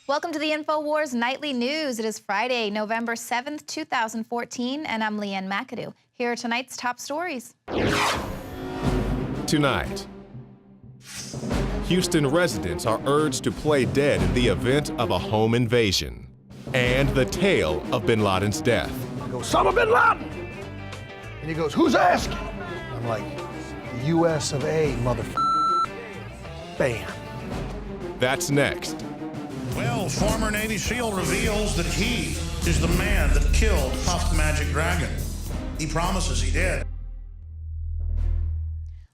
Welcome to the InfoWars Nightly News. It is Friday, November 7th, 2014, and I'm Leanne McAdoo. Here are tonight's top stories. Tonight, Houston residents are urged to play dead in the event of a home invasion. And the tale of bin Laden's death. I go, Osama bin Laden! And he goes, who's asking? I'm like, the US of A, motherfucker. Bam. That's next. Well, former Navy SEAL reveals that he is the man that killed Puff the Magic Dragon. He promises he did.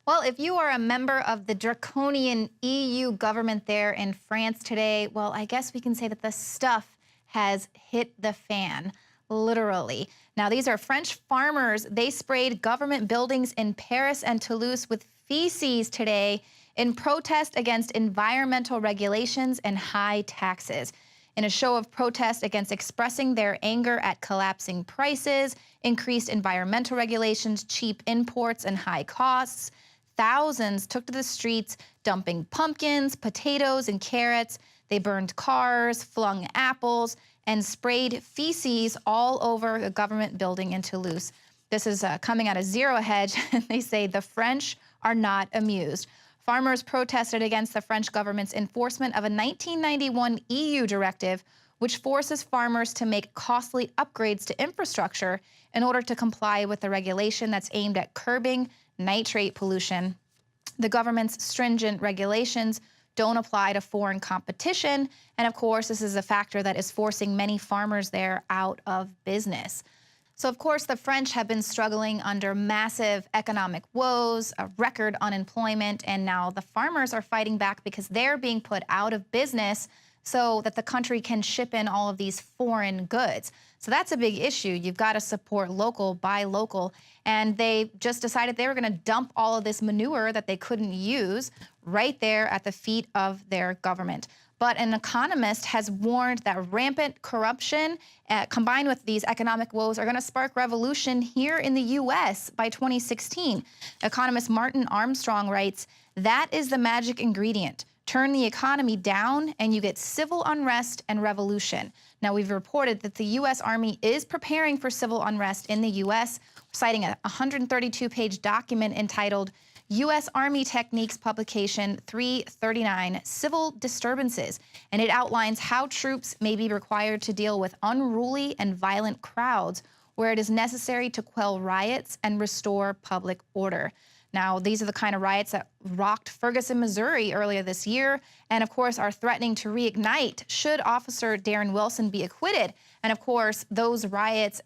Well, if you are a member of the draconian EU government there in France today, well, I guess we can say that the stuff has hit the fan, literally. Now, these are French farmers. They sprayed government buildings in Paris and Toulouse with feces today in protest against environmental regulations and high taxes. In a show of protest against expressing their anger at collapsing prices, increased environmental regulations, cheap imports, and high costs, thousands took to the streets, dumping pumpkins, potatoes, and carrots. They burned cars, flung apples, and sprayed feces all over the government building in Toulouse. This is coming out of Zero Hedge, and they say the French are not amused. Farmers protested against the French government's enforcement of a 1991 EU directive, which forces farmers to make costly upgrades to infrastructure in order to comply with the regulation that's aimed at curbing nitrate pollution. The government's stringent regulations don't apply to foreign competition, and of course, this is a factor that is forcing many farmers there out of business. So, of course, the French have been struggling under massive economic woes, a record unemployment, and now the farmers are fighting back because they're being put out of business so that the country can ship in all of these foreign goods. So that's a big issue. You've got to support local, buy local. And they just decided they were going to dump all of this manure that they couldn't use right there at the feet of their government. But an economist has warned that rampant corruption combined with these economic woes are going to spark revolution here in the U.S. by 2016. Economist Martin Armstrong writes, that is the magic ingredient. Turn the economy down and you get civil unrest and revolution. Now, we've reported that the U.S. Army is preparing for civil unrest in the U.S., citing a 132-page document entitled U.S. Army Techniques Publication 339, Civil Disturbances, and it outlines how troops may be required to deal with unruly and violent crowds where it is necessary to quell riots and restore public order. Now, these are the kind of riots that rocked Ferguson, Missouri earlier this year, and of course are threatening to reignite should Officer Darren Wilson be acquitted. And of course, those riots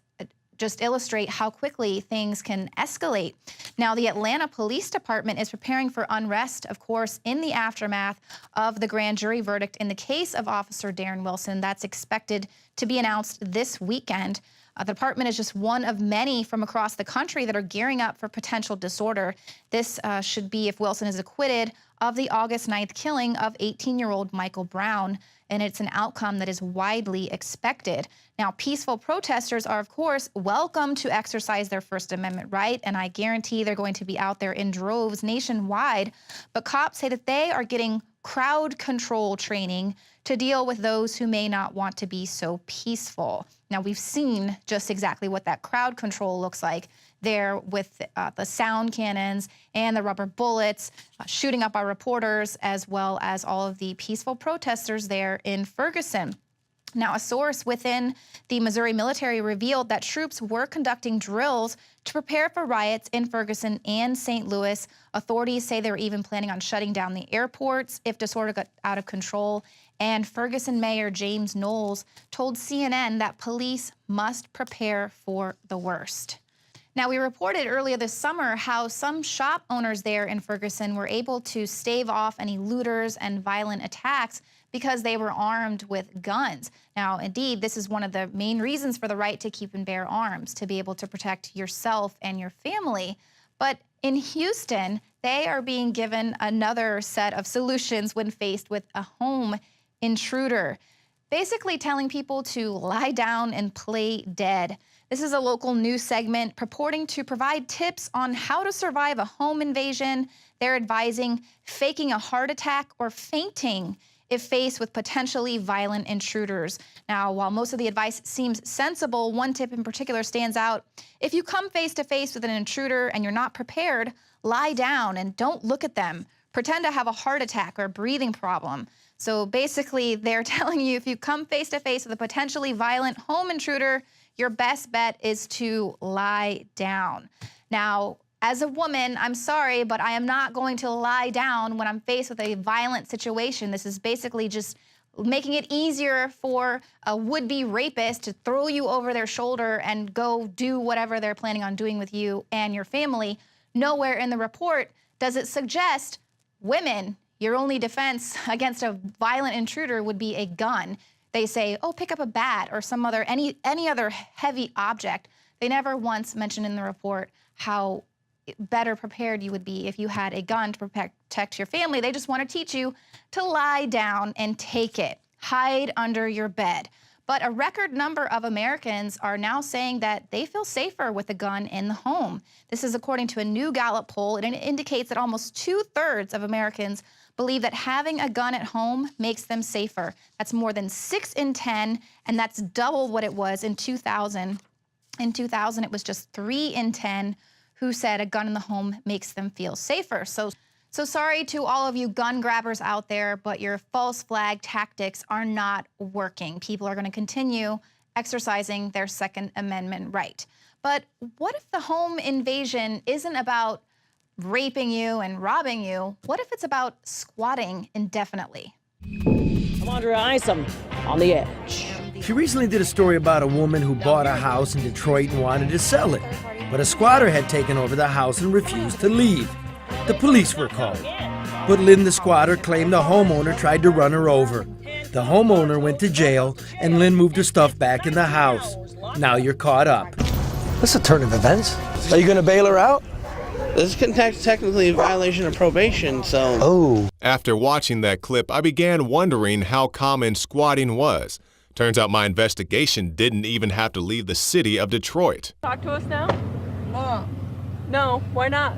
just illustrate how quickly things can escalate. Now, the Atlanta Police Department is preparing for unrest, of course, in the aftermath of the grand jury verdict in the case of Officer Darren Wilson. That's expected to be announced this weekend. The department is just one of many from across the country that are gearing up for potential disorder. This should be, if Wilson is acquitted, of the August 9th killing of 18-year-old Michael Brown, and it's an outcome that is widely expected. Now, peaceful protesters are, of course, welcome to exercise their First Amendment right, and I guarantee they're going to be out there in droves nationwide. But cops say that they are getting crowd control training to deal with those who may not want to be so peaceful. Now, we've seen just exactly what that crowd control looks like there with the sound cannons and the rubber bullets shooting up our reporters, as well as all of the peaceful protesters there in Ferguson. Now, a source within the Missouri military revealed that troops were conducting drills to prepare for riots in Ferguson and St. Louis. Authorities say they were even planning on shutting down the airports if disorder got out of control. And Ferguson Mayor James Knowles told CNN that police must prepare for the worst. Now, we reported earlier this summer how some shop owners there in Ferguson were able to stave off any looters and violent attacks because they were armed with guns. Now, indeed, this is one of the main reasons for the right to keep and bear arms, to be able to protect yourself and your family. But in Houston, they are being given another set of solutions when faced with a home intruder, basically telling people to lie down and play dead. This is a local news segment purporting to provide tips on how to survive a home invasion. They're advising faking a heart attack or fainting if faced with potentially violent intruders. Now, while most of the advice seems sensible, one tip in particular stands out. If you come face to face with an intruder and you're not prepared, lie down and don't look at them. Pretend to have a heart attack or a breathing problem. So basically, they're telling you if you come face to face with a potentially violent home intruder, your best bet is to lie down. Now, as a woman, I'm sorry, but I am not going to lie down when I'm faced with a violent situation. This is basically just making it easier for a would-be rapist to throw you over their shoulder and go do whatever they're planning on doing with you and your family. Nowhere in the report does it suggest women, your only defense against a violent intruder would be a gun. They say, oh, pick up a bat or some other, any other heavy object. They never once mentioned in the report how better prepared you would be if you had a gun to protect your family. They just want to teach you to lie down and take it. Hide under your bed. But a record number of Americans are now saying that they feel safer with a gun in the home. This is according to a new Gallup poll. It indicates that almost 2/3 of Americans believe that having a gun at home makes them safer. That's more than 6 in 10, and that's double what it was in 2000. In 2000, it was just 3 in 10 who said a gun in the home makes them feel safer. So sorry to all of you gun grabbers out there, but your false flag tactics are not working. People are going to continue exercising their Second Amendment right. But what if the home invasion isn't about raping you and robbing you? What if it's about squatting indefinitely? I'm Andrea Isom on the edge. She recently did a story about a woman who bought a house in Detroit and wanted to sell it. But a squatter had taken over the house and refused to leave. The police were called. But Lynn, the squatter, claimed the homeowner tried to run her over. The homeowner went to jail, and Lynn moved her stuff back in the house. Now you're caught up. That's a turn of events. Are you going to bail her out? This is technically a violation of probation, so... Oh. After watching that clip, I began wondering how common squatting was. Turns out my investigation didn't even have to leave the city of Detroit. Talk to us now? No, why not?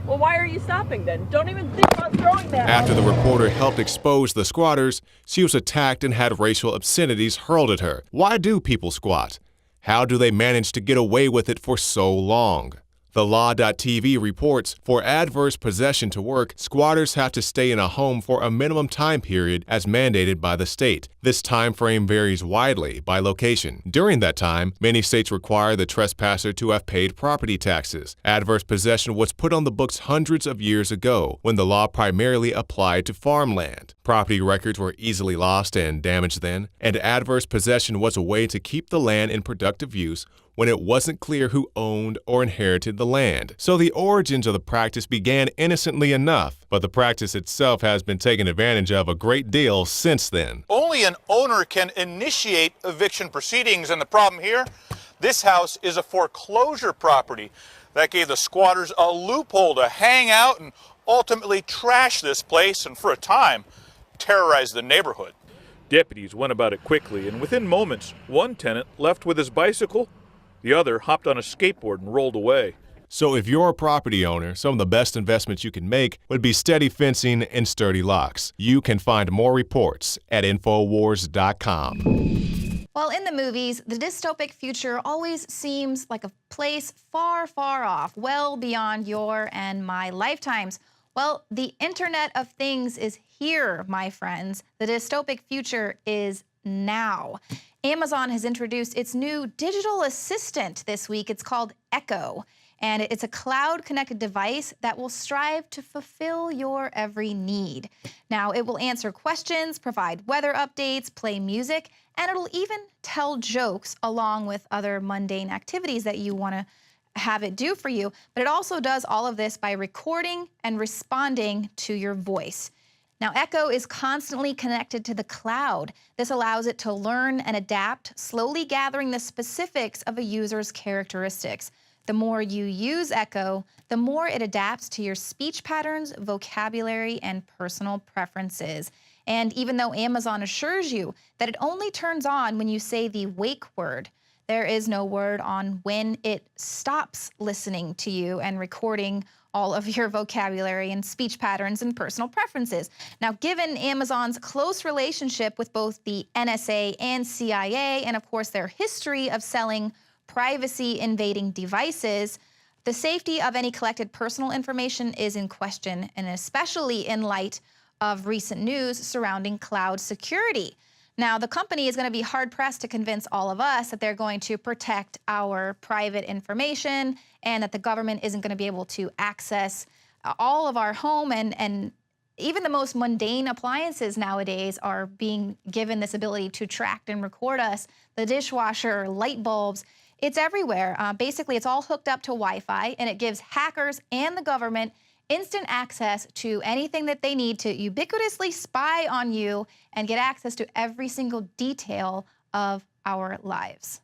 Well, why are you stopping then? Don't even think about throwing that. After the reporter helped expose the squatters, she was attacked and had racial obscenities hurled at her. Why do people squat? How do they manage to get away with it for so long? The Law.tv reports, for adverse possession to work, squatters have to stay in a home for a minimum time period as mandated by the state. This time frame varies widely by location. During that time, many states require the trespasser to have paid property taxes. Adverse possession was put on the books hundreds of years ago, when the law primarily applied to farmland. Property records were easily lost and damaged then, and adverse possession was a way to keep the land in productive use when it wasn't clear who owned or inherited the land. So the origins of the practice began innocently enough, but the practice itself has been taken advantage of a great deal since then. Only an owner can initiate eviction proceedings, and the problem here, this house is a foreclosure property. That gave the squatters a loophole to hang out and ultimately trash this place and for a time terrorize the neighborhood. Deputies went about it quickly, and within moments, one tenant left with his bicycle. The other hopped on a skateboard and rolled away. So if you're a property owner, some of the best investments you can make would be steady fencing and sturdy locks. You can find more reports at InfoWars.com. Well, in the movies, the dystopic future always seems like a place far, far off, well beyond your and my lifetimes. Well, the Internet of Things is here, my friends. The dystopic future is now. Amazon has introduced its new digital assistant this week. It's called Echo, and it's a cloud-connected device that will strive to fulfill your every need. Now, it will answer questions, provide weather updates, play music, and it'll even tell jokes along with other mundane activities that you want to have it do for you. But it also does all of this by recording and responding to your voice. Now, Echo is constantly connected to the cloud. This allows it to learn and adapt, slowly gathering the specifics of a user's characteristics. The more you use Echo, the more it adapts to your speech patterns, vocabulary, and personal preferences. And even though Amazon assures you that it only turns on when you say the wake word, there is no word on when it stops listening to you and recording all of your vocabulary and speech patterns and personal preferences. Now, given Amazon's close relationship with both the NSA and CIA, and of course their history of selling privacy-invading devices, the safety of any collected personal information is in question, and especially in light of recent news surrounding cloud security. Now, the company is going to be hard-pressed to convince all of us that they're going to protect our private information and that the government isn't going to be able to access all of our home, and even the most mundane appliances nowadays are being given this ability to track and record us. The dishwasher, light bulbs, it's everywhere. Basically, it's all hooked up to Wi-Fi, and it gives hackers and the government instant access to anything that they need to ubiquitously spy on you and get access to every single detail of our lives.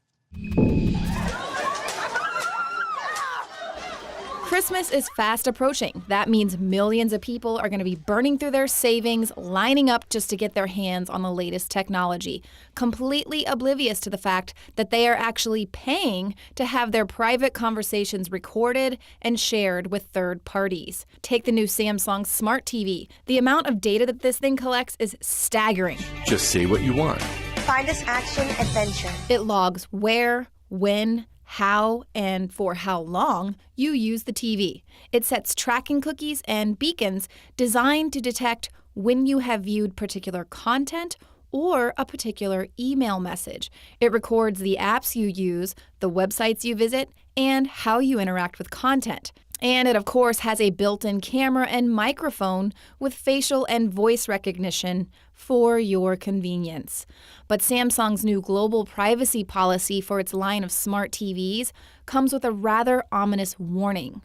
Christmas is fast approaching. That means millions of people are going to be burning through their savings, lining up just to get their hands on the latest technology, completely oblivious to the fact that they are actually paying to have their private conversations recorded and shared with third parties. Take the new Samsung Smart TV. The amount of data that this thing collects is staggering. Just say what you want. Find us action adventure. It logs where, when, how, and for how long you use the TV. It sets tracking cookies and beacons designed to detect when you have viewed particular content or a particular email message. It records the apps you use, the websites you visit, and how you interact with content. And it, of course, has a built-in camera and microphone with facial and voice recognition for your convenience. But Samsung's new global privacy policy for its line of smart TVs comes with a rather ominous warning.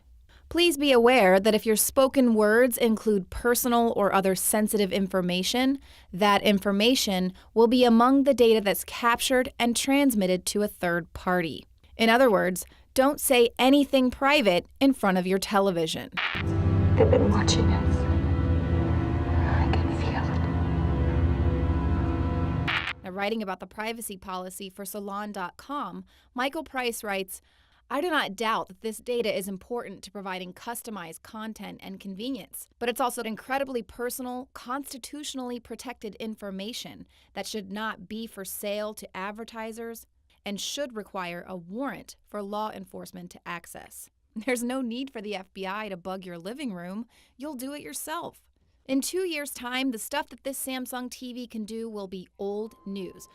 Please be aware that if your spoken words include personal or other sensitive information, that information will be among the data that's captured and transmitted to a third party. In other words, don't say anything private in front of your television. They've been watching us. I can feel it. Now, writing about the privacy policy for Salon.com, Michael Price writes, I do not doubt that this data is important to providing customized content and convenience, but it's also incredibly personal, constitutionally protected information that should not be for sale to advertisers and should require a warrant for law enforcement to access. There's no need for the FBI to bug your living room. You'll do it yourself. In 2 years' time, the stuff that this Samsung TV can do will be old news.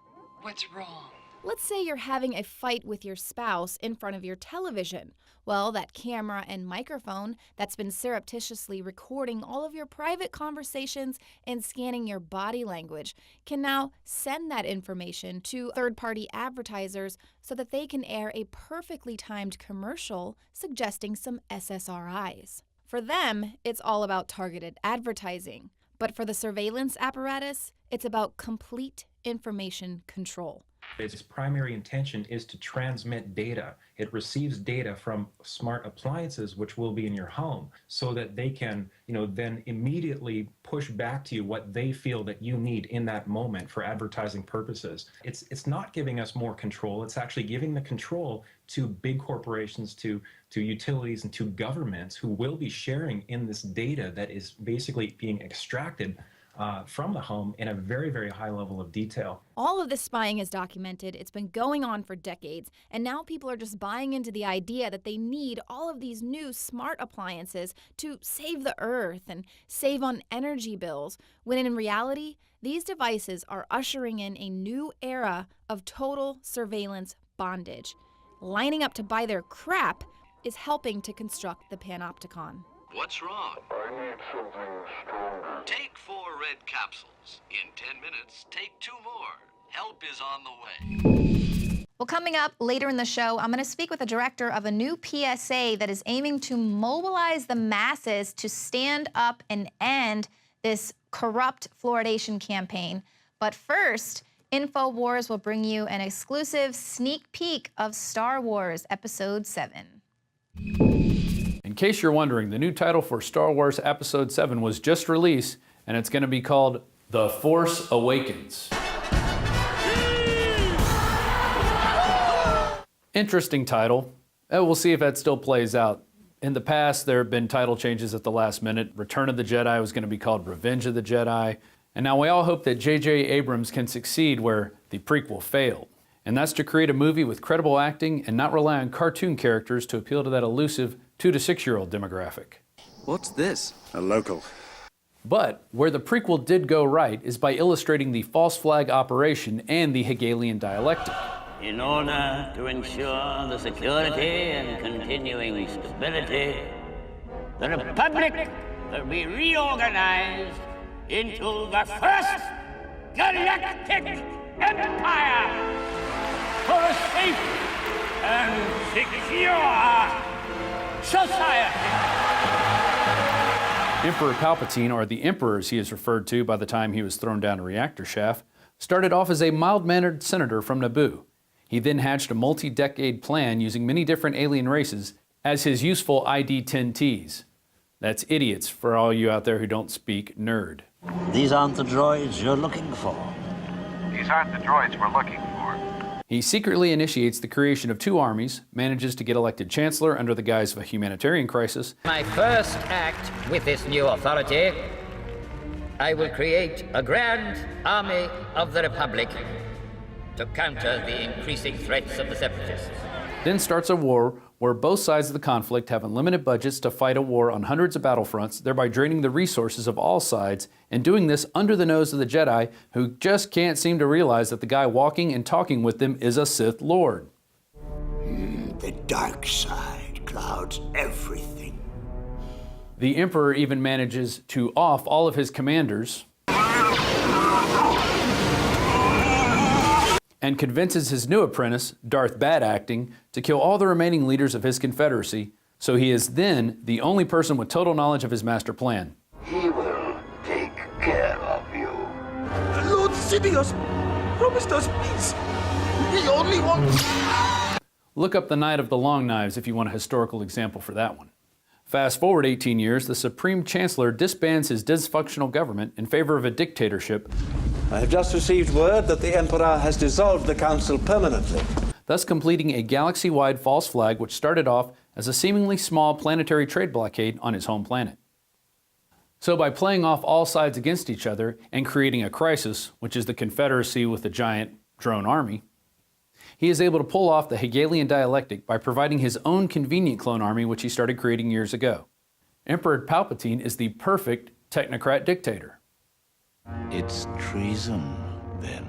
What's wrong? Let's say you're having a fight with your spouse in front of your television. Well, that camera and microphone that's been surreptitiously recording all of your private conversations and scanning your body language can now send that information to third-party advertisers so that they can air a perfectly timed commercial suggesting some SSRIs. For them, it's all about targeted advertising. But for the surveillance apparatus, it's about complete information control. Its primary intention is to transmit data. It receives data from smart appliances, which will be in your home, so that they can, then immediately push back to you what they feel that you need in that moment for advertising purposes. It's not giving us more control. It's actually giving the control to big corporations, to utilities, and to governments who will be sharing in this data that is basically being extracted from the home in a very, very high level of detail. All of this spying is documented. It's been going on for decades, and now people are just buying into the idea that they need all of these new smart appliances to save the earth and save on energy bills, when in reality, these devices are ushering in a new era of total surveillance bondage. Lining up to buy their crap is helping to construct the panopticon. What's wrong? I need something stronger. Take 4 red capsules. In 10 minutes, take 2 more. Help is on the way. Well, coming up later in the show, I'm going to speak with the director of a new PSA that is aiming to mobilize the masses to stand up and end this corrupt fluoridation campaign. But first, InfoWars will bring you an exclusive sneak peek of Star Wars Episode 7. In case you're wondering, the new title for Star Wars Episode 7 was just released, and it's going to be called The Force Awakens. Interesting title. We'll see if that still plays out. In the past, there have been title changes at the last minute. Return of the Jedi was going to be called Revenge of the Jedi. And now we all hope that J.J. Abrams can succeed where the prequel failed. And that's to create a movie with credible acting and not rely on cartoon characters to appeal to that elusive 2 to 6-year-old demographic. What's this? A local. But where the prequel did go right is by illustrating the false flag operation and the Hegelian dialectic. In order to ensure the security and continuing stability, the Republic will be reorganized into the first galactic empire for a safe and secure society. Emperor Palpatine, or the Emperor as he is referred to by the time he was thrown down a reactor shaft, started off as a mild-mannered senator from Naboo. He then hatched a multi-decade plan using many different alien races as his useful ID-10Ts. That's idiots for all you out there who don't speak nerd. These aren't the droids you're looking for. These aren't the droids we're looking for. He secretly initiates the creation of 2 armies, manages to get elected chancellor under the guise of a humanitarian crisis. My first act with this new authority, I will create a grand army of the Republic to counter the increasing threats of the separatists. Then starts a war where both sides of the conflict have unlimited budgets to fight a war on hundreds of battlefronts, thereby draining the resources of all sides, and doing this under the nose of the Jedi, who just can't seem to realize that the guy walking and talking with them is a Sith Lord. The dark side clouds everything. The Emperor even manages to off all of his commanders and convinces his new apprentice, Darth Bad Acting, to kill all the remaining leaders of his confederacy, so he is then the only person with total knowledge of his master plan. He will take care of you. Lord Sidious promised us peace. We only want... Look up the Night of the Long Knives if you want a historical example for that one. Fast forward 18 years, the Supreme Chancellor disbands his dysfunctional government in favor of a dictatorship. I have just received word that the Emperor has dissolved the Council permanently. Thus completing a galaxy-wide false flag which started off as a seemingly small planetary trade blockade on his home planet. So by playing off all sides against each other and creating a crisis, which is the Confederacy with a giant drone army, he is able to pull off the Hegelian dialectic by providing his own convenient clone army which he started creating years ago. Emperor Palpatine is the perfect technocrat dictator. It's treason, then.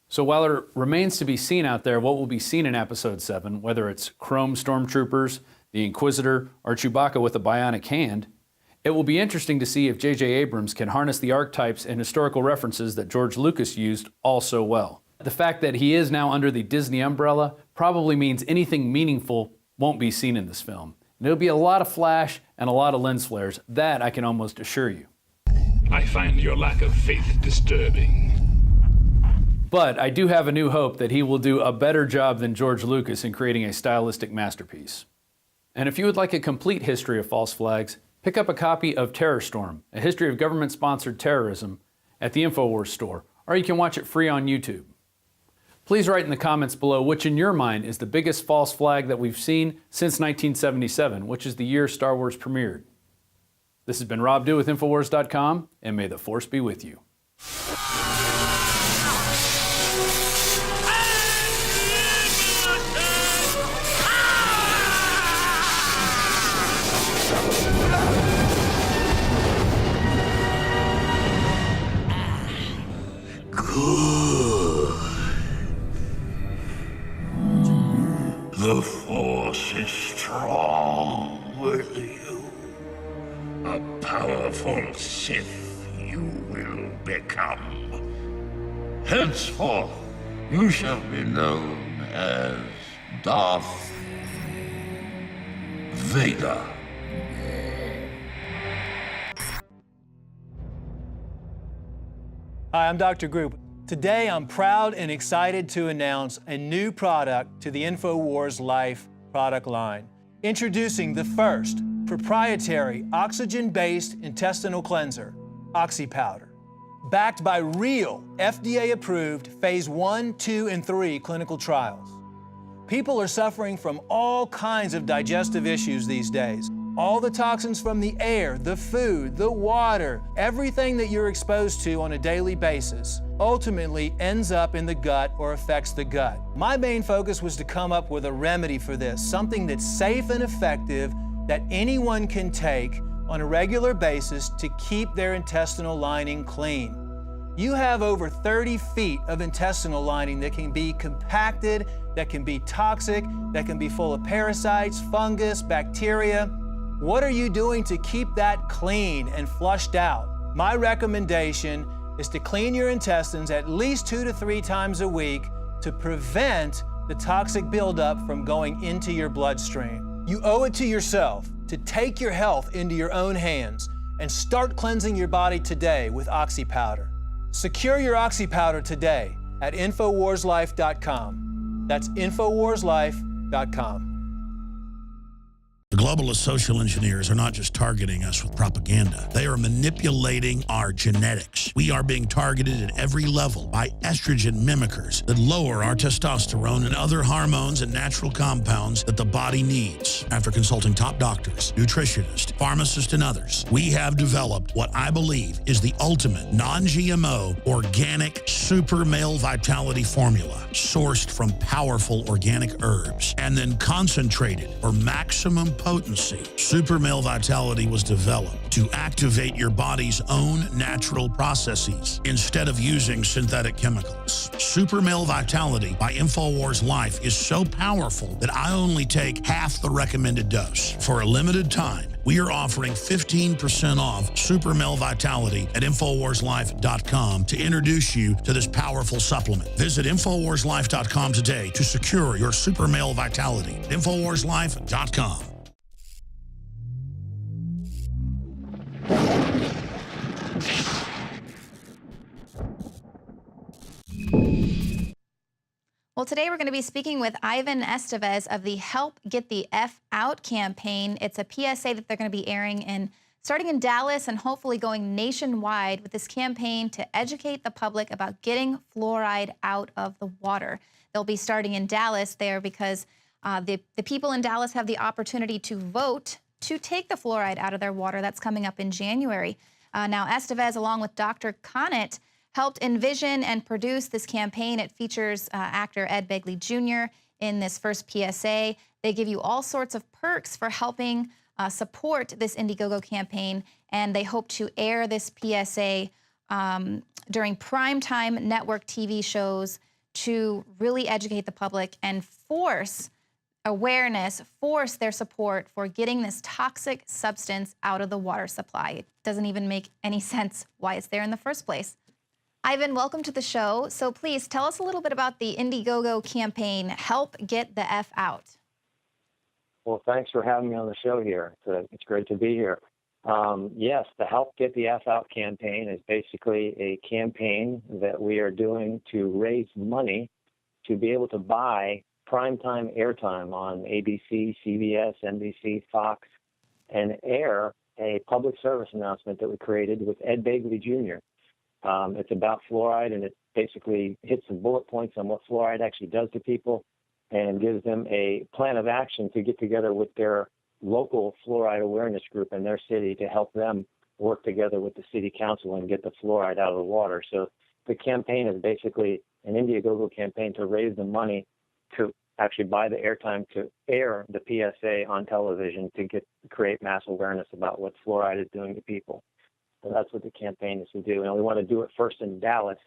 So while it remains to be seen out there what will be seen in Episode 7, whether it's Chrome Stormtroopers, the Inquisitor, or Chewbacca with a bionic hand, it will be interesting to see if J.J. Abrams can harness the archetypes and historical references that George Lucas used all so well. The fact that he is now under the Disney umbrella probably means anything meaningful won't be seen in this film. And it'll be a lot of flash and a lot of lens flares. That I can almost assure you. I find your lack of faith disturbing. But I do have a new hope that he will do a better job than George Lucas in creating a stylistic masterpiece. And if you would like a complete history of false flags, pick up a copy of Terror Storm, a history of government-sponsored terrorism at the InfoWars store, or you can watch it free on YouTube. Please write in the comments below which in your mind is the biggest false flag that we've seen since 1977, which is the year Star Wars premiered. This has been Rob Dew with InfoWars.com, and may the Force be with you. Good. The Force is strong with you. A powerful Sith you will become. Henceforth, you shall be known as Darth Vader. Hi, I'm Dr. Group. Today, I'm proud and excited to announce a new product to the InfoWars Life product line. Introducing the first proprietary oxygen-based intestinal cleanser, OxyPowder. Backed by real FDA-approved phase 1, 2, and 3 clinical trials. People are suffering from all kinds of digestive issues these days. All the toxins from the air, the food, the water, everything that you're exposed to on a daily basis ultimately ends up in the gut or affects the gut. My main focus was to come up with a remedy for this, something that's safe and effective that anyone can take on a regular basis to keep their intestinal lining clean. You have over 30 feet of intestinal lining that can be compacted, that can be toxic, that can be full of parasites, fungus, bacteria. What are you doing to keep that clean and flushed out? My recommendation is to clean your intestines at least 2 to 3 times a week to prevent the toxic buildup from going into your bloodstream. You owe it to yourself to take your health into your own hands and start cleansing your body today with Oxy Powder. Secure your Oxy Powder today at InfoWarsLife.com. That's InfoWarsLife.com. The globalist social engineers are not just targeting us with propaganda. They are manipulating our genetics. We are being targeted at every level by estrogen mimickers that lower our testosterone and other hormones and natural compounds that the body needs. After consulting top doctors, nutritionists, pharmacists, and others, we have developed what I believe is the ultimate non-GMO organic super male vitality formula sourced from powerful organic herbs and then concentrated for maximum potency. Super Male Vitality was developed to activate your body's own natural processes instead of using synthetic chemicals. Super Male Vitality by InfoWars Life is so powerful that I only take half the recommended dose. For a limited time, we are offering 15% off Super Male Vitality at InfoWarsLife.com to introduce you to this powerful supplement. Visit InfoWarsLife.com today to secure your Super Male Vitality. InfoWarsLife.com. Well, today we're going to be speaking with Ivan Estevez of the Help Get the F Out campaign. It's a PSA that they're going to be airing starting in Dallas and hopefully going nationwide with this campaign to educate the public about getting fluoride out of the water. They'll be starting in Dallas there because the people in Dallas have the opportunity to vote to take the fluoride out of their water. That's coming up in January. Now, Estevez, along with Dr. Connett, helped envision and produce this campaign. It features actor Ed Begley Jr. in this first PSA. They give you all sorts of perks for helping support this Indiegogo campaign, and they hope to air this PSA during primetime network TV shows to really educate the public and force awareness, force their support for getting this toxic substance out of the water supply. It doesn't even make any sense why it's there in the first place. Ivan, welcome to the show. So please tell us a little bit about the Indiegogo campaign, Help Get the F Out. Well, thanks for having me on the show here. It's great to be here. Yes, the Help Get the F Out campaign is basically a campaign that we are doing to raise money to be able to buy primetime airtime on ABC, CBS, NBC, Fox, and air a public service announcement that we created with Ed Begley Jr. It's about fluoride, and it basically hits some bullet points on what fluoride actually does to people and gives them a plan of action to get together with their local fluoride awareness group in their city to help them work together with the city council and get the fluoride out of the water. So the campaign is basically an Indiegogo campaign to raise the money to actually buy the airtime to air the PSA on television to create mass awareness about what fluoride is doing to people. So that's what the campaign is to do. And we want to do it first in Dallas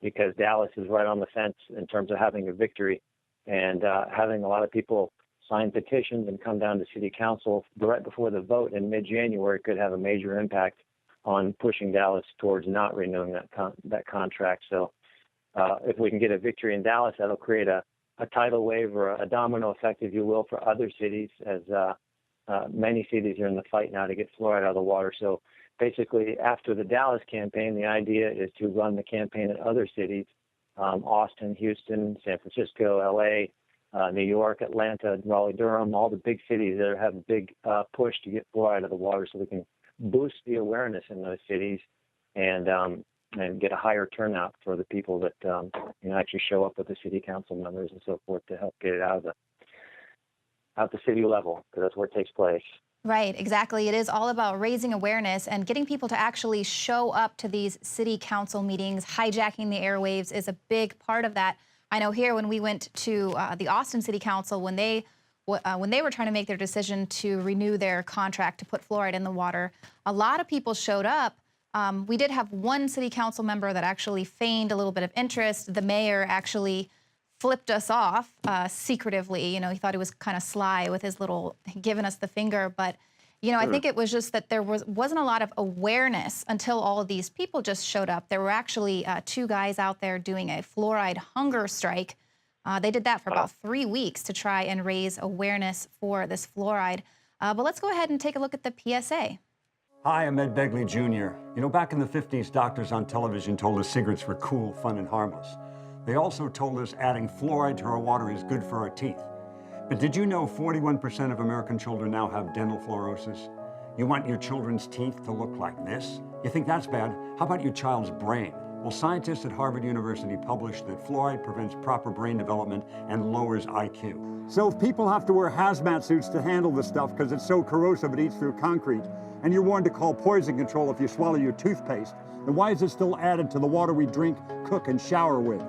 because Dallas is right on the fence in terms of having a victory and having a lot of people sign petitions and come down to city council right before the vote in mid-January could have a major impact on pushing Dallas towards not renewing that contract. So if we can get a victory in Dallas, that'll create a tidal wave or a domino effect, if you will, for other cities, as many cities are in the fight now to get fluoride out of the water. So basically, after the Dallas campaign, the idea is to run the campaign in other cities, Austin, Houston, San Francisco, L.A., New York, Atlanta, Raleigh-Durham, all the big cities that have a big push to get fluoride out of the water so we can boost the awareness in those cities and and get a higher turnout for the people that actually show up with the city council members and so forth to help get it out the city level, because that's where it takes place. Right, exactly. It is all about raising awareness and getting people to actually show up to these city council meetings. Hijacking the airwaves is a big part of that. I know here when we went to the Austin City Council, when they were trying to make their decision to renew their contract to put fluoride in the water, a lot of people showed up. We did have one city council member that actually feigned a little bit of interest. The mayor actually flipped us off secretively. You know, he thought he was kind of sly with his little giving us the finger. But, you know, I think it was just that there wasn't a lot of awareness until all of these people just showed up. There were actually 2 guys out there doing a fluoride hunger strike. They did that for about 3 weeks to try and raise awareness for this fluoride. But let's go ahead and take a look at the PSA. Hi, I'm Ed Begley Jr. You know, back in the 50s, doctors on television told us cigarettes were cool, fun, and harmless. They also told us adding fluoride to our water is good for our teeth. But did you know 41% of American children now have dental fluorosis? You want your children's teeth to look like this? You think that's bad? How about your child's brain? Well, scientists at Harvard University published that fluoride prevents proper brain development and lowers IQ. So if people have to wear hazmat suits to handle this stuff because it's so corrosive it eats through concrete, and you're warned to call poison control if you swallow your toothpaste, then why is it still added to the water we drink, cook, and shower with?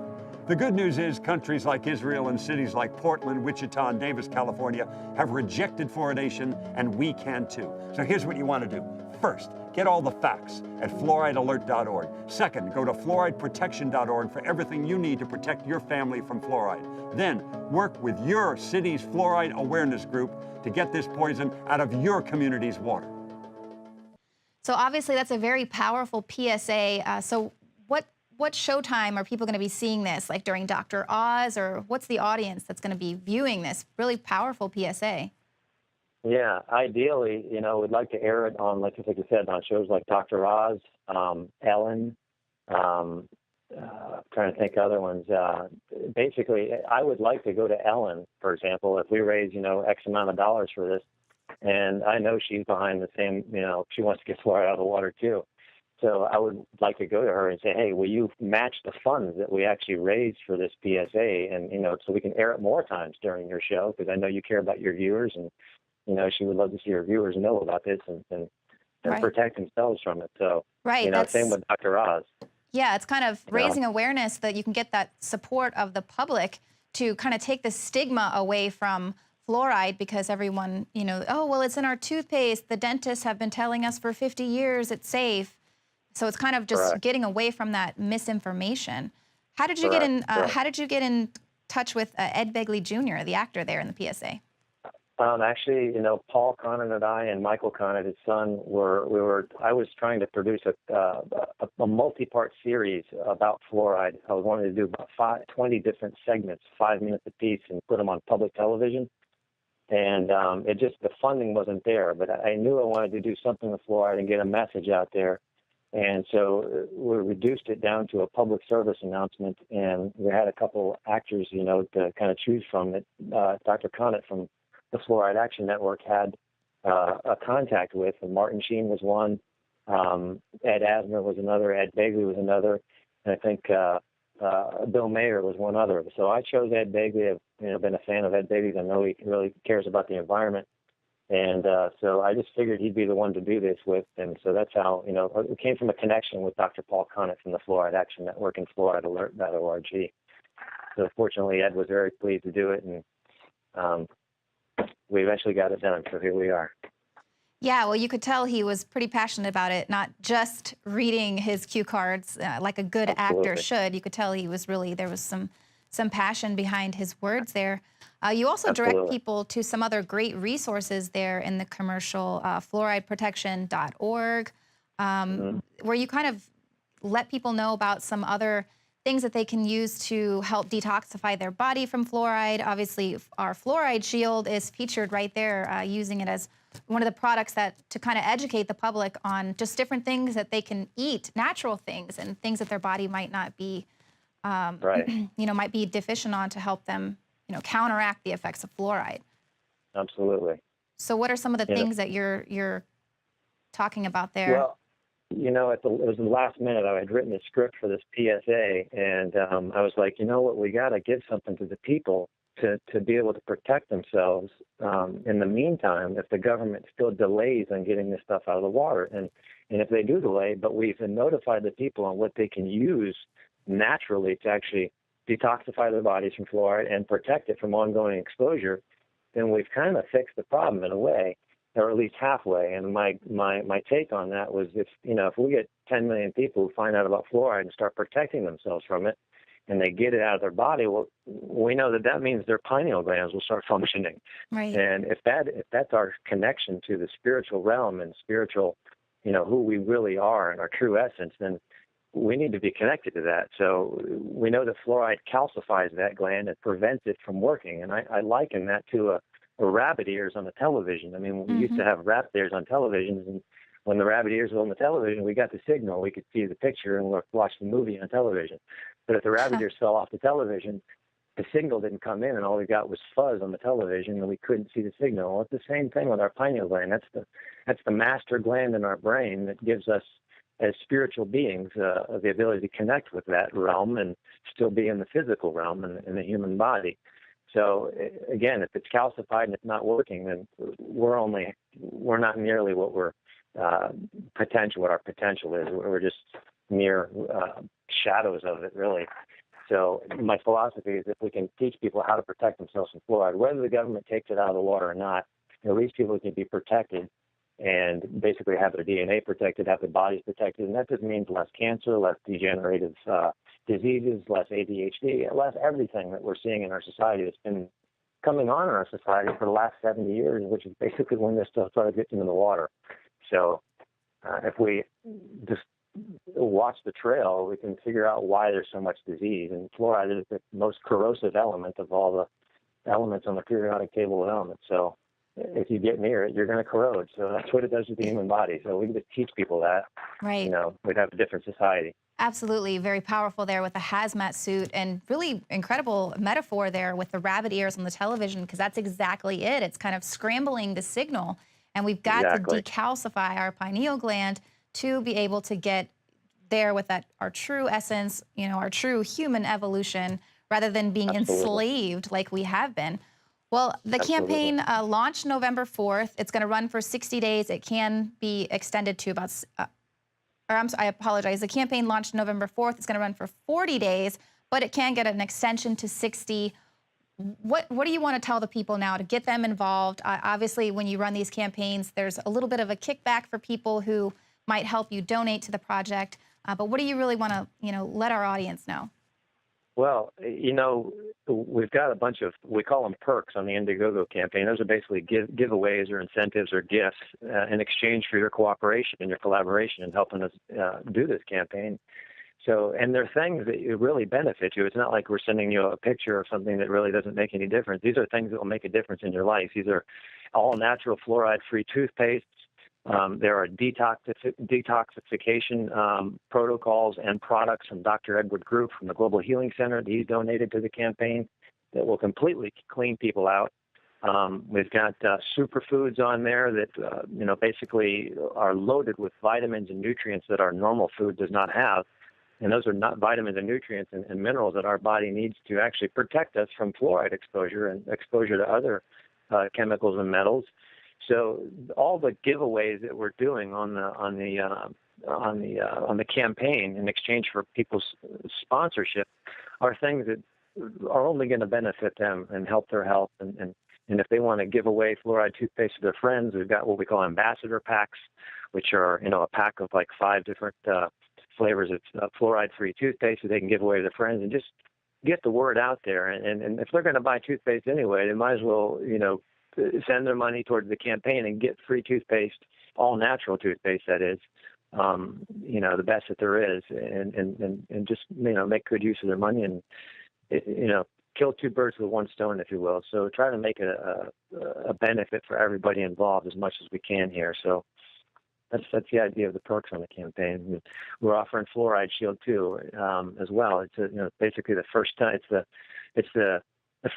The good news is countries like Israel and cities like Portland, Wichita, and Davis, California have rejected fluoridation, and we can too. So here's what you want to do. First, get all the facts at fluoridealert.org. Second, go to fluorideprotection.org for everything you need to protect your family from fluoride. Then, work with your city's fluoride awareness group to get this poison out of your community's water. So obviously that's a very powerful PSA. So what showtime are people going to be seeing this, like during Dr. Oz, or what's the audience that's going to be viewing this really powerful PSA? Yeah, ideally, you know, we'd like to air it on, like you said, on shows like Dr. Oz, Ellen, trying to think other ones. Basically, I would like to go to Ellen, for example, if we raise, you know, X amount of dollars for this. And I know she's behind the same, you know, she wants to get fluoride out of the water too. So I would like to go to her and say, hey, will you match the funds that we actually raised for this PSA? And, you know, so we can air it more times during your show, because I know you care about your viewers, and, you know, she would love to see her viewers know about this and Right. protect themselves from it. So, Right, you know, that's- same with Dr. Oz. Yeah, it's kind of You know? raising awareness that you can get that support of the public to kind of take the stigma away from fluoride, because everyone, you know, oh, well, it's in our toothpaste. The dentists have been telling us for 50 years it's safe. So it's kind of just Correct. getting away from that misinformation. How did you Correct, get in? correct. How did you get in touch with Ed Begley Jr., the actor there in the PSA? Actually, you know, Paul Conant and I and Michael Conant, his son, I was trying to produce a multi-part series about fluoride. I was wanting to do about 20 different segments, 5 minutes apiece, and put them on public television. And the funding wasn't there, but I knew I wanted to do something with fluoride and get a message out there. And so we reduced it down to a public service announcement, and we had a couple actors, you know, to kind of choose from. Dr. Conant from the Fluoride Action Network had a contact with, and Martin Sheen was one, Ed Asner was another, Ed Begley was another, and I think Bill Mayer was one other. So I chose Ed Begley. I've, you know, been a fan of Ed Begley's. I know he really cares about the environment. And so I just figured he'd be the one to do this with. And so that's how, you know, it came from a connection with Dr. Paul Conant from the Fluoride Action Network and fluoridealert.org. So fortunately, Ed was very pleased to do it. And we eventually got it done. So here we are. Yeah, well, you could tell he was pretty passionate about it, not just reading his cue cards like a good actor should. You could tell he was really, there was some passion behind his words there. You also direct people to some other great resources there in the commercial, fluorideprotection.org, where you kind of let people know about some other things that they can use to help detoxify their body from fluoride. Obviously, our fluoride shield is featured right there, using it as one of the products that to kind of educate the public on just different things that they can eat, natural things, and things that their body might not be, you know, might be deficient on to help them, you know, counteract the effects of fluoride. Absolutely. So what are some of the things that you're talking about there? Well, it was the last minute. I had written the script for this PSA, and I was like, you know what, we got to give something to the people to be able to protect themselves in the meantime if the government still delays on getting this stuff out of the water. And if they do delay, but we've notified the people on what they can use naturally to actually detoxify their bodies from fluoride and protect it from ongoing exposure, then we've kind of fixed the problem in a way, or at least halfway. And my take on that was if we get 10 million people who find out about fluoride and start protecting themselves from it, and they get it out of their body, well, we know that means their pineal glands will start functioning. Right. And if that's our connection to the spiritual realm and spiritual, who we really are and our true essence, then we need to be connected to that. So we know that fluoride calcifies that gland and prevents it from working. And I liken that to a rabbit ears on the television. I mean, we used to have rabbit ears on televisions, and when the rabbit ears were on the television, we got the signal. We could see the picture and watch the movie on television. But if the rabbit ears fell off the television, the signal didn't come in, and all we got was fuzz on the television, and we couldn't see the signal. Well, it's the same thing with our pineal gland. That's the master gland in our brain that gives us, as spiritual beings, the ability to connect with that realm and still be in the physical realm in the human body. So again, if it's calcified and it's not working, then we're not nearly what our potential is. We're just mere shadows of it, really. So my philosophy is if we can teach people how to protect themselves from fluoride, whether the government takes it out of the water or not, at least people can be protected and basically have their DNA protected, have their bodies protected. And that just means less cancer, less degenerative diseases, less ADHD, less everything that we're seeing in our society that's been coming on in our society for the last 70 years, which is basically when this stuff started getting in the water. So if we just watch the trail, we can figure out why there's so much disease. And fluoride is the most corrosive element of all the elements on the periodic table of elements. So if you get near it, you're going to corrode. So that's what it does to the human body. So we can just teach people that. Right. We'd have a different society. Absolutely. Very powerful there with the hazmat suit, and really incredible metaphor there with the rabbit ears on the television, because that's exactly it. It's kind of scrambling the signal, and we've got to decalcify our pineal gland to be able to get there with our true essence, our true human evolution, rather than being enslaved like we have been. Well, the campaign launched November 4th. It's going to run for 60 days. It can be extended to about, I apologize. The campaign launched November 4th. It's going to run for 40 days, but it can get an extension to 60. What do you want to tell the people now to get them involved? Obviously, when you run these campaigns, there's a little bit of a kickback for people who might help you donate to the project. But what do you really want to, let our audience know? Well, we've got a bunch of, we call them perks on the Indiegogo campaign. Those are basically giveaways or incentives or gifts in exchange for your cooperation and your collaboration in helping us do this campaign. So, and they're things that really benefit you. It's not like we're sending you a picture of something that really doesn't make any difference. These are things that will make a difference in your life. These are all natural fluoride-free toothpastes. There are detoxification protocols and products from Dr. Edward Group from the Global Healing Center that he's donated to the campaign that will completely clean people out. We've got superfoods on there that, basically are loaded with vitamins and nutrients that our normal food does not have. And those are not vitamins and nutrients and minerals that our body needs to actually protect us from fluoride exposure and exposure to other chemicals and metals. So all the giveaways that we're doing on the campaign in exchange for people's sponsorship are things that are only going to benefit them and help their health. And if they want to give away fluoride toothpaste to their friends, we've got what we call ambassador packs, which are a pack of like 5 different flavors of fluoride-free toothpaste that they can give away to their friends and just get the word out there. And if they're going to buy toothpaste anyway, they might as well send their money towards the campaign and get free toothpaste, all natural toothpaste, that is, the best that there is, and just, make good use of their money and, kill 2 birds with 1 stone, if you will. So try to make a benefit for everybody involved as much as we can here. So that's the idea of the perks on the campaign. We're offering Fluoride Shield too, as well. It's basically the first time. It's the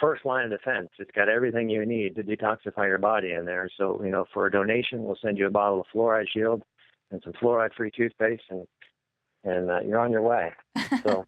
first line of defense. It's got everything you need to detoxify your body in there. So, for a donation, we'll send you a bottle of Fluoride Shield. and some fluoride-free toothpaste, and you're on your way. So.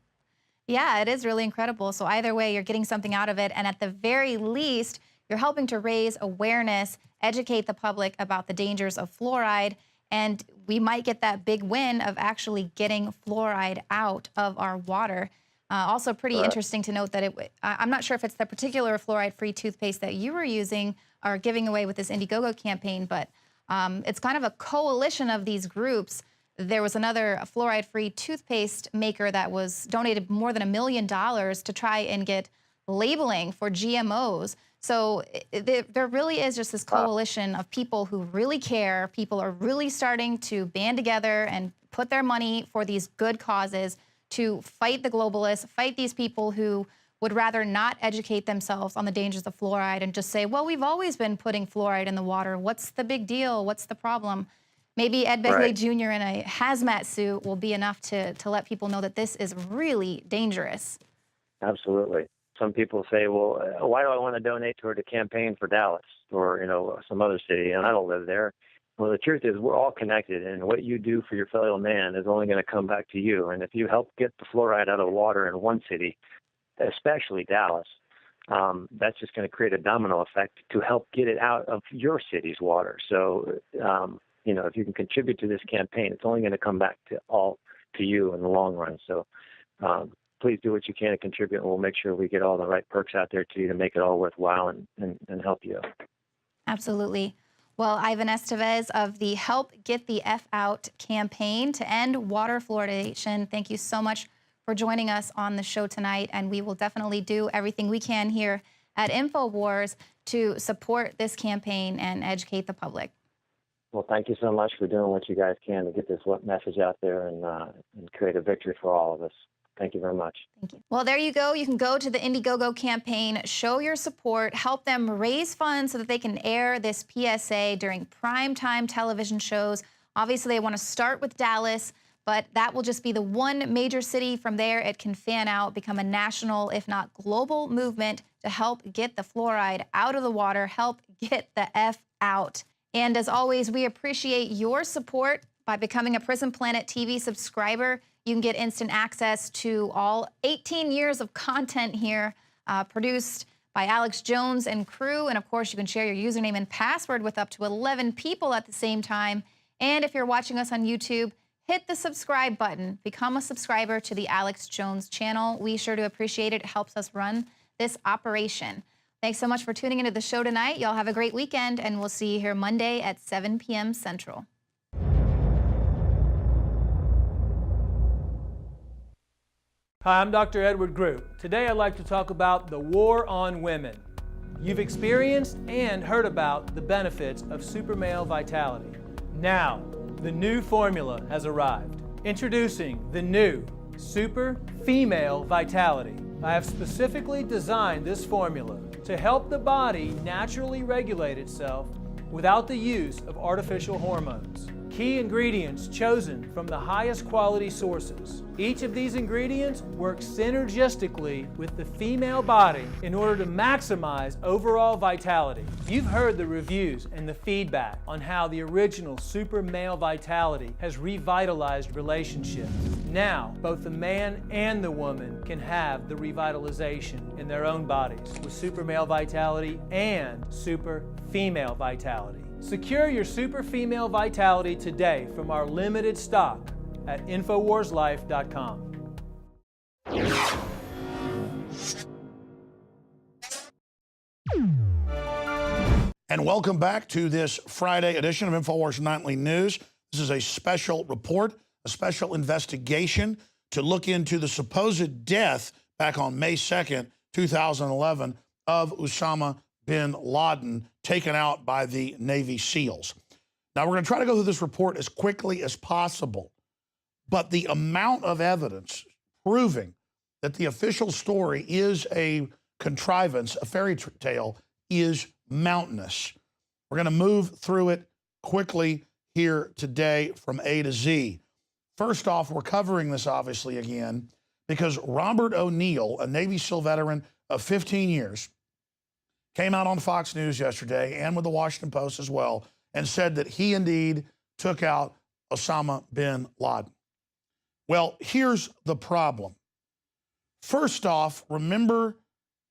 Yeah, it is really incredible. So either way, you're getting something out of it. And at the very least, you're helping to raise awareness, educate the public about the dangers of fluoride. And we might get that big win of actually getting fluoride out of our water. Also pretty interesting to note that I'm not sure if it's the particular fluoride-free toothpaste that you were using or giving away with this Indiegogo campaign, but it's kind of a coalition of these groups. There was another fluoride-free toothpaste maker that was donated more than $1 million to try and get labeling for GMOs. So there really is just this coalition of people who really care. People are really starting to band together and put their money for these good causes to fight the globalists, fight these people who would rather not educate themselves on the dangers of fluoride and just say, well, we've always been putting fluoride in the water. What's the big deal? What's the problem? Maybe Ed Begley Jr. in a hazmat suit will be enough to let people know that this is really dangerous. Absolutely. Some people say, well, why do I want to donate toward a campaign for Dallas or, some other city? And I don't live there. Well, the truth is we're all connected, and what you do for your fellow man is only going to come back to you. And if you help get the fluoride out of water in one city, especially Dallas, that's just going to create a domino effect to help get it out of your city's water. So, if you can contribute to this campaign, it's only going to come back to you in the long run. So please do what you can to contribute, and we'll make sure we get all the right perks out there to you to make it all worthwhile and help you. Absolutely. Well, Ivan Estevez of the Help Get the F Out campaign to end water fluoridation, thank you so much for joining us on the show tonight. And we will definitely do everything we can here at InfoWars to support this campaign and educate the public. Well, thank you so much for doing what you guys can to get this message out there and create a victory for all of us. Thank you very much. Thank you. Well, there you go. You can go to the Indiegogo campaign, show your support, help them raise funds so that they can air this PSA during primetime television shows. Obviously, they want to start with Dallas, but that will just be the one major city. From there, it can fan out, become a national, if not global movement to help get the fluoride out of the water, help get the F out. And as always, we appreciate your support by becoming a Prison Planet TV subscriber. You can get instant access to all 18 years of content here produced by Alex Jones and crew. And of course, you can share your username and password with up to 11 people at the same time. And if you're watching us on YouTube, hit the subscribe button. Become a subscriber to the Alex Jones channel. We sure do appreciate it. It helps us run this operation. Thanks so much for tuning into the show tonight. Y'all have a great weekend, and we'll see you here Monday at 7 p.m. Central. Hi, I'm Dr. Edward Group. Today I'd like to talk about the war on women. You've experienced and heard about the benefits of super male vitality. Now, the new formula has arrived. Introducing the new Super Female Vitality. I have specifically designed this formula to help the body naturally regulate itself without the use of artificial hormones. Key ingredients chosen from the highest quality sources. Each of these ingredients works synergistically with the female body in order to maximize overall vitality. You've heard the reviews and the feedback on how the original Super Male Vitality has revitalized relationships. Now, both the man and the woman can have the revitalization in their own bodies with Super Male Vitality and Super Female Vitality. Secure your Super Female Vitality today from our limited stock at InfoWarsLife.com. And welcome back to this Friday edition of InfoWars Nightly News. This is a special report, a special investigation to look into the supposed death back on May 2nd, 2011 of Osama bin Laden, taken out by the Navy SEALs. Now, we're going to try to go through this report as quickly as possible, but the amount of evidence proving that the official story is a contrivance, a fairy tale, is mountainous. We're going to move through it quickly here today from A to Z. First off, we're covering this obviously again because Robert O'Neill, a Navy SEAL veteran of 15 years, came out on Fox News yesterday and with the Washington Post as well and said that he indeed took out Osama bin Laden? Well, here's the problem. First off, remember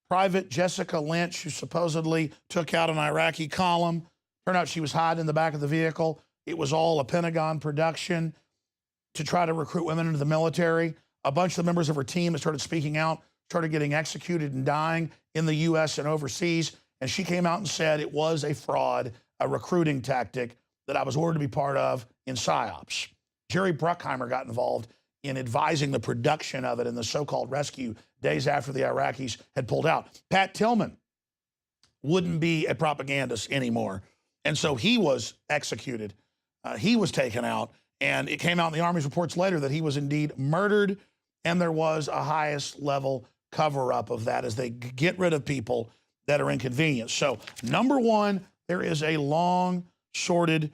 Private Jessica Lynch, who supposedly took out an Iraqi column? Turned out she was hiding in the back of the vehicle. It was all a Pentagon production to try to recruit women into the military. A bunch of the members of her team that started speaking out started getting executed and dying in the U.S. and overseas. And she came out and said it was a fraud, a recruiting tactic that I was ordered to be part of in PSYOPs. Jerry Bruckheimer got involved in advising the production of it in the so-called rescue days after the Iraqis had pulled out. Pat Tillman wouldn't be a propagandist anymore. And so he was executed. He was taken out. And it came out in the Army's reports later that he was indeed murdered. And there was a highest level cover-up of that as they get rid of people that are inconvenienced. So number one, there is a long, sordid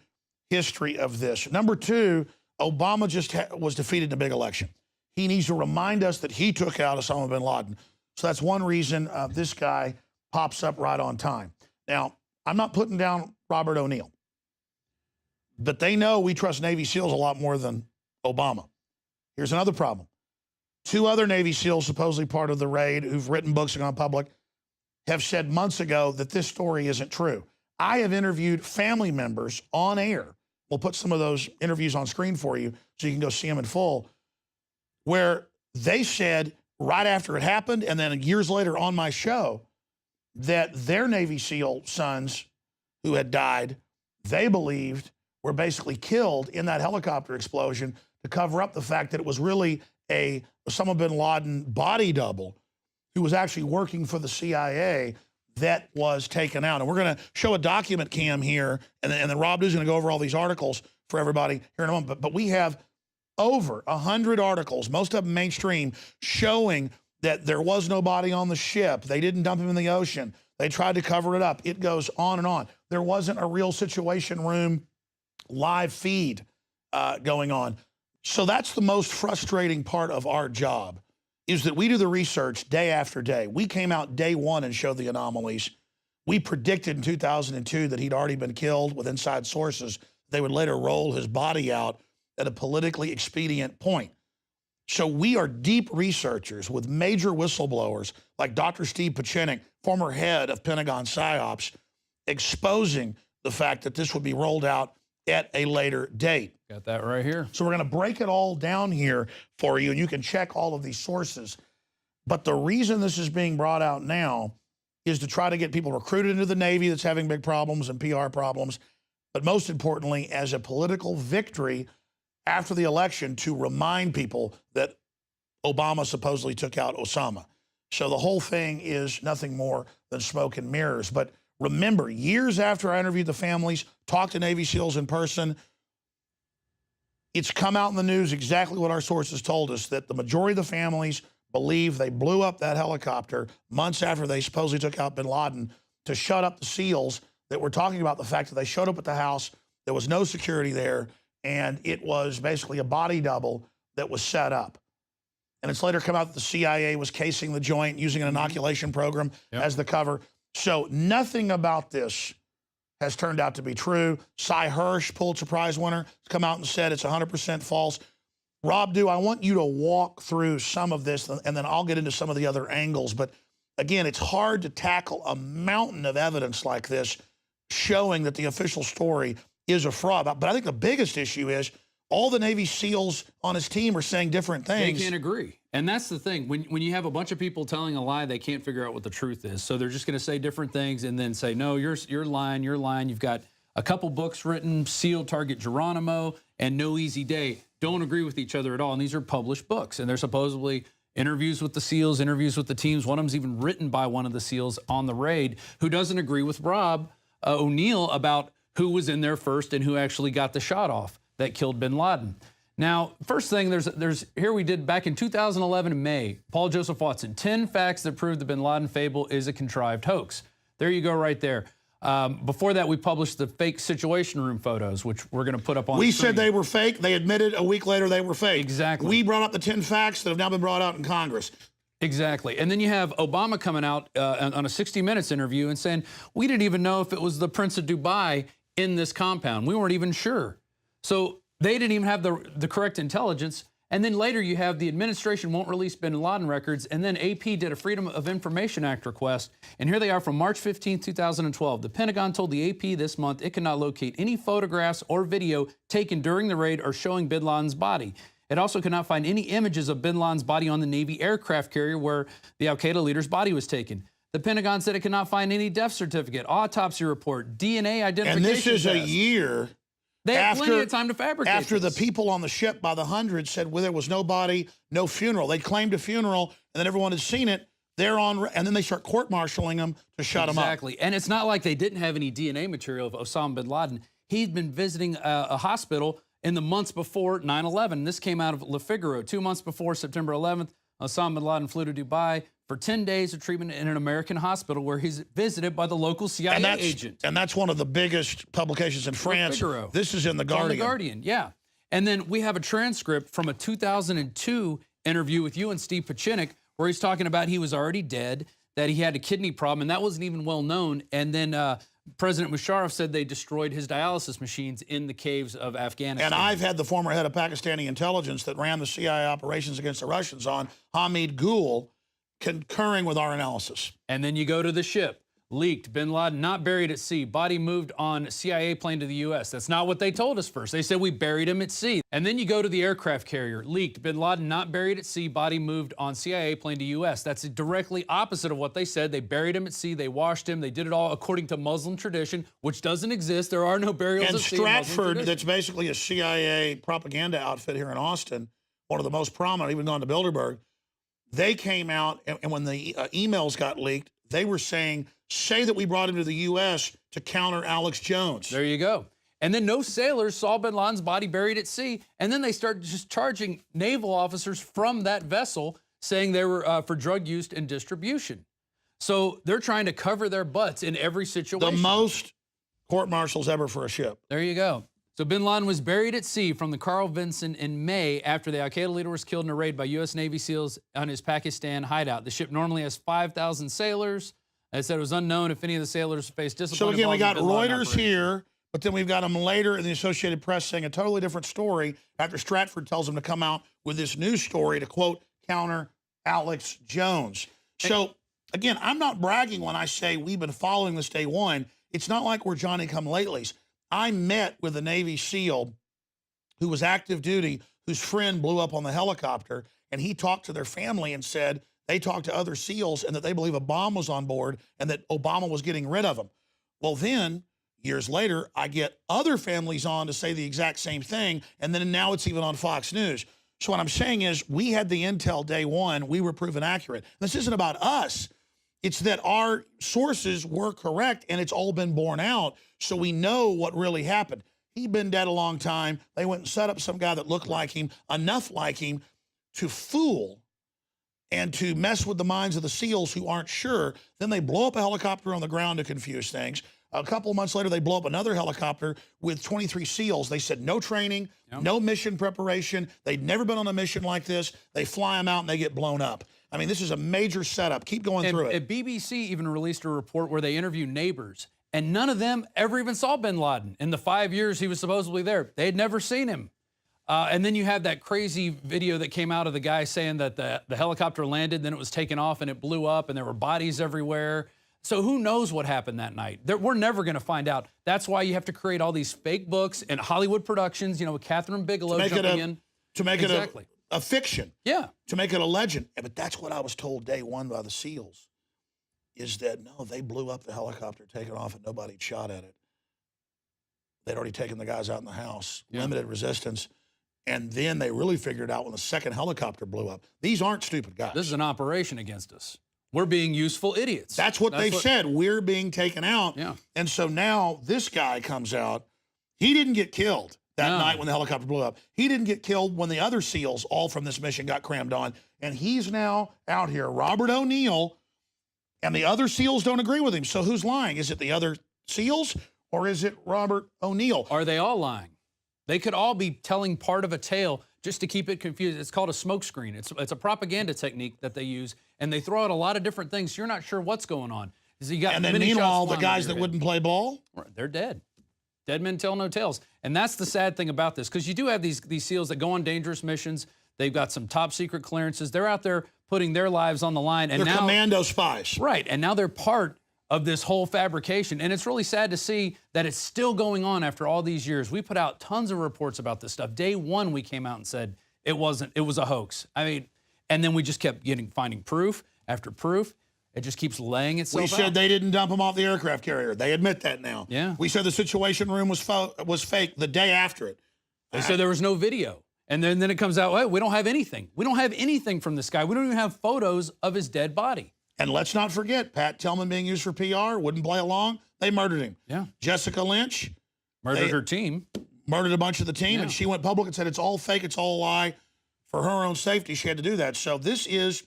history of this. Number two, Obama just was defeated in a big election. He needs to remind us that he took out Osama bin Laden. So that's one reason this guy pops up right on time. Now, I'm not putting down Robert O'Neill, but they know we trust Navy SEALs a lot more than Obama. Here's another problem. Two other Navy SEALs, supposedly part of the raid, who've written books and gone public, have said months ago that this story isn't true. I have interviewed family members on air. We'll put some of those interviews on screen for you so you can go see them in full, where they said right after it happened and then years later on my show that their Navy SEAL sons who had died, they believed were basically killed in that helicopter explosion to cover up the fact that it was really a Osama bin Laden body double who was actually working for the CIA that was taken out. And we're going to show a document cam here, and then Rob is going to go over all these articles for everybody here in a moment. But we have over 100 articles, most of them mainstream, showing that there was no body on the ship. They didn't dump him in the ocean. They tried to cover it up. It goes on and on. There wasn't a real Situation Room live feed going on. So that's the most frustrating part of our job, is that we do the research day after day. We came out day one and showed the anomalies. We predicted in 2002 that he'd already been killed with inside sources. They would later roll his body out at a politically expedient point. So we are deep researchers with major whistleblowers like Dr. Steve Pachinik, former head of Pentagon PSYOPs, exposing the fact that this would be rolled out at a later date. Got that right here. So we're going to break it all down here for you, and you can check all of these sources. But the reason this is being brought out now is to try to get people recruited into the Navy that's having big problems and PR problems, but most importantly, as a political victory after the election to remind people that Obama supposedly took out Osama. So the whole thing is nothing more than smoke and mirrors. But remember, years after I interviewed the families, talked to Navy SEALs in person, it's come out in the news exactly what our sources told us, that the majority of the families believe they blew up that helicopter months after they supposedly took out bin Laden to shut up the SEALs that were talking about the fact that they showed up at the house, there was no security there, and it was basically a body double that was set up. And it's later come out that the CIA was casing the joint using an inoculation program as the cover. So nothing about this has turned out to be true. Cy Hirsch, Pulitzer Prize winner, has come out and said it's 100% false. Rob I want you to walk through some of this, and then I'll get into some of the other angles. But again, it's hard to tackle a mountain of evidence like this showing that the official story is a fraud. But I think the biggest issue is all the Navy SEALs on his team are saying different things. They can't agree. And that's the thing. When you have a bunch of people telling a lie, they can't figure out what the truth is. So they're just going to say different things and then say, no, you're lying, you're lying. You've got a couple books written, SEAL Target Geronimo and No Easy Day, don't agree with each other at all. And these are published books. And they're supposedly interviews with the SEALs, interviews with the teams. One of them's even written by one of the SEALs on the raid who doesn't agree with Rob O'Neill about who was in there first and who actually got the shot off that killed bin Laden. Now, first thing, there's here we did back in 2011 in May, Paul Joseph Watson, 10 facts that prove the bin Laden fable is a contrived hoax. There you go right there. Before that, we published the fake Situation Room photos, which we're going to put up on the screen. We said they were fake. They admitted a week later they were fake. Exactly. We brought up the 10 facts that have now been brought out in Congress. Exactly. And then you have Obama coming out on a 60 Minutes interview and saying, we didn't even know if it was the Prince of Dubai in this compound. We weren't even sure. So They didn't even have the correct intelligence. And then later you have the administration won't release bin Laden records, and then AP did a Freedom of Information Act request. And here they are from March 15, 2012. The Pentagon told the AP this month it could not locate any photographs or video taken during the raid or showing bin Laden's body. It also could not find any images of bin Laden's body on the Navy aircraft carrier where the al-Qaeda leader's body was taken. The Pentagon said it could not find any death certificate, autopsy report, DNA identification And this is test. a year They had after, plenty of time to fabricate after this. the people on the ship by the hundreds said, well, there was no body, no funeral. They claimed a funeral, and then everyone had seen it. They're on, and then they start court-martialing them to shut them up. Exactly. And it's not like they didn't have any DNA material of Osama bin Laden. He'd been visiting a hospital in the months before 9/11. This came out of Le Figaro. 2 months before September 11th, Osama bin Laden flew to Dubai for 10 days of treatment in an American hospital where he's visited by the local CIA agent. And that's one of the biggest publications in France. Figaro. This is in The Guardian. On The Guardian, yeah. And then we have a transcript from a 2002 interview with you and Steve Pachinik where he's talking about he was already dead, that he had a kidney problem, and that wasn't even well known. And then President Musharraf said they destroyed his dialysis machines in the caves of Afghanistan. And I've had the former head of Pakistani intelligence that ran the CIA operations against the Russians on, Hamid Gul, concurring with our analysis. And then you go to the ship. Leaked, bin Laden not buried at sea, body moved on CIA plane to the U.S. That's not what they told us first. They said we buried him at sea. And then you go to the aircraft carrier. Leaked, bin Laden not buried at sea, body moved on CIA plane to U.S. That's directly opposite of what they said. They buried him at sea, they washed him, they did it all according to Muslim tradition, which doesn't exist. There are no burials And at sea. in Muslim Stratford, tradition. that's basically a CIA propaganda outfit here in Austin, one of the most prominent, even gone to Bilderberg, they came out, and when the emails got leaked, they were saying, say that we brought him to the U.S. to counter Alex Jones. There you go. And then no sailors saw bin Laden's body buried at sea. And then they started just charging naval officers from that vessel, saying they were for drug use and distribution. So they're trying to cover their butts in every situation. The most court-martials ever for a ship. There you go. So bin Laden was buried at sea from the Carl Vinson in May after the al-Qaeda leader was killed in a raid by U.S. Navy SEALs on his Pakistan hideout. The ship normally has 5,000 sailors. They said it was unknown if any of the sailors faced discipline. So again, we got involved in bin Laden Reuters operation. here, but then we've got them later in the Associated Press saying a totally different story after Stratford tells them to come out with this news story to, quote, counter Alex Jones. So again, I'm not bragging when I say we've been following this day one. It's not like we're Johnny-come-latelys. I met with a Navy SEAL who was active duty, whose friend blew up on the helicopter, and he talked to their family and said they talked to other SEALs and that they believe a bomb was on board and that Obama was getting rid of them. Well, then, years later, I get other families on to say the exact same thing, and then now it's even on Fox News. So what I'm saying is we had the intel day one. We were proven accurate. This isn't about us. It's that our sources were correct, and it's all been borne out, so we know what really happened. He'd been dead a long time. They went and set up some guy that looked like him, enough like him, to fool and to mess with the minds of the SEALs who aren't sure. Then they blow up a helicopter on the ground to confuse things. A couple of months later, they blow up another helicopter with 23 SEALs. They said no training, no mission preparation. They'd never been on a mission like this. They fly them out and they get blown up. I mean, this is a major setup. Keep going through it. BBC even released a report where they interviewed neighbors, and none of them ever even saw bin Laden in the 5 years he was supposedly there. They had never seen him. And then you have that crazy video that came out of the guy saying that the helicopter landed, then it was taken off and it blew up and there were bodies everywhere. So who knows what happened that night? We're never going to find out. That's why you have to create all these fake books and Hollywood productions, you know, with Catherine Bigelow jumping in. To make exactly. it a fiction. Yeah. To make it a legend. Yeah, but that's what I was told day one by the SEALs, is that, no, they blew up the helicopter, taken off, and nobody shot at it. They'd already taken the guys out in the house, limited resistance. And then they really figured out when the second helicopter blew up. These aren't stupid guys. This is an operation against us. We're being useful idiots. That's what they've said. We're being taken out. Yeah. And so now this guy comes out. He didn't get killed that night when the helicopter blew up. He didn't get killed when the other SEALs, all from this mission, got crammed on. And he's now out here, Robert O'Neill, and the other SEALs don't agree with him. So who's lying? Is it the other SEALs or is it Robert O'Neill? Are they all lying? They could all be telling part of a tale just to keep it confused. It's called a smokescreen. It's a propaganda technique that they use, and they throw out a lot of different things. So you're not sure what's going on. So you got and then meanwhile, the guys that wouldn't play ball? They're dead. Dead men tell no tales. And that's the sad thing about this, because you do have these SEALs that go on dangerous missions. They've got some top secret clearances. They're out there putting their lives on the line. And they're now, commando spies. Right. And now they're part of this whole fabrication. And it's really sad to see that it's still going on after all these years. We put out tons of reports about this stuff. Day one, we came out and said it was a hoax. I mean, and then we just kept finding proof after proof. It just keeps laying itself out. We said they didn't dump him off the aircraft carrier. They admit that now. Yeah. We said the Situation Room was fake the day after it. They said there was no video. And then it comes out, well, we don't have anything. We don't have anything from this guy. We don't even have photos of his dead body. And let's not forget, Pat Tillman being used for PR, wouldn't play along. They murdered him. Yeah. Jessica Lynch. Murdered her team. Murdered a bunch of the team, and she went public and said it's all fake, it's all a lie. For her own safety, she had to do that. So this is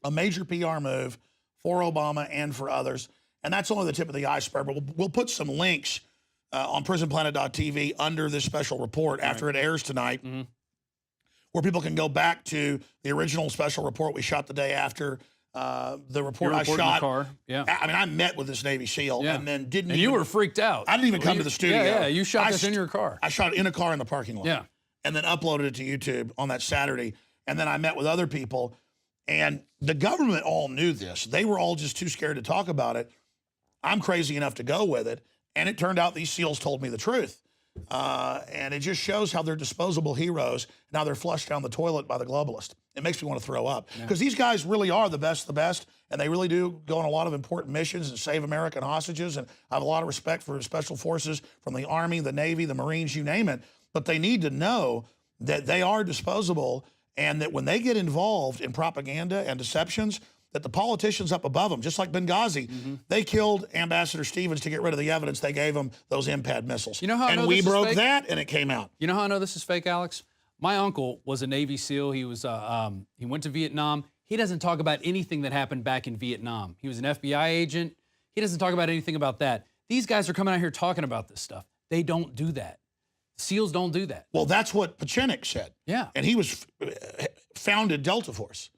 a major PR move for Obama and for others. And that's only the tip of the iceberg. But we'll put some links on prisonplanet.tv under this special report after it airs tonight, where people can go back to the original special report we shot the day after the report I shot. In the car. Yeah. I mean, I met with this Navy SEAL and then didn't. And you were freaked out. I didn't even come to the studio. Yeah, you shot this in your car. I shot it in a car in the parking lot. Yeah. And then uploaded it to YouTube on that Saturday. And then I met with other people. And the government all knew this. They were all just too scared to talk about it. I'm crazy enough to go with it. And it turned out these SEALs told me the truth. And it just shows how they're disposable heroes. Now they're flushed down the toilet by the globalist. It makes me want to throw up. Because these guys really are the best, and they really do go on a lot of important missions and save American hostages. And I have a lot of respect for special forces from the Army, the Navy, the Marines, you name it. But they need to know that they are disposable, and that when they get involved in propaganda and deceptions, that the politicians up above them, just like Benghazi, they killed Ambassador Stevens to get rid of the evidence. They gave him those IMPAD missiles. You know how I know we this is broke fake? that, and it came out. You know how I know this is fake, Alex? My uncle was a Navy SEAL. He was he went to Vietnam. He doesn't talk about anything that happened back in Vietnam. He was an FBI agent. He doesn't talk about anything about that. These guys are coming out here talking about this stuff. They don't do that. SEALs don't do that. Well, that's what Pachenik said. Yeah. And he was founded Delta Force.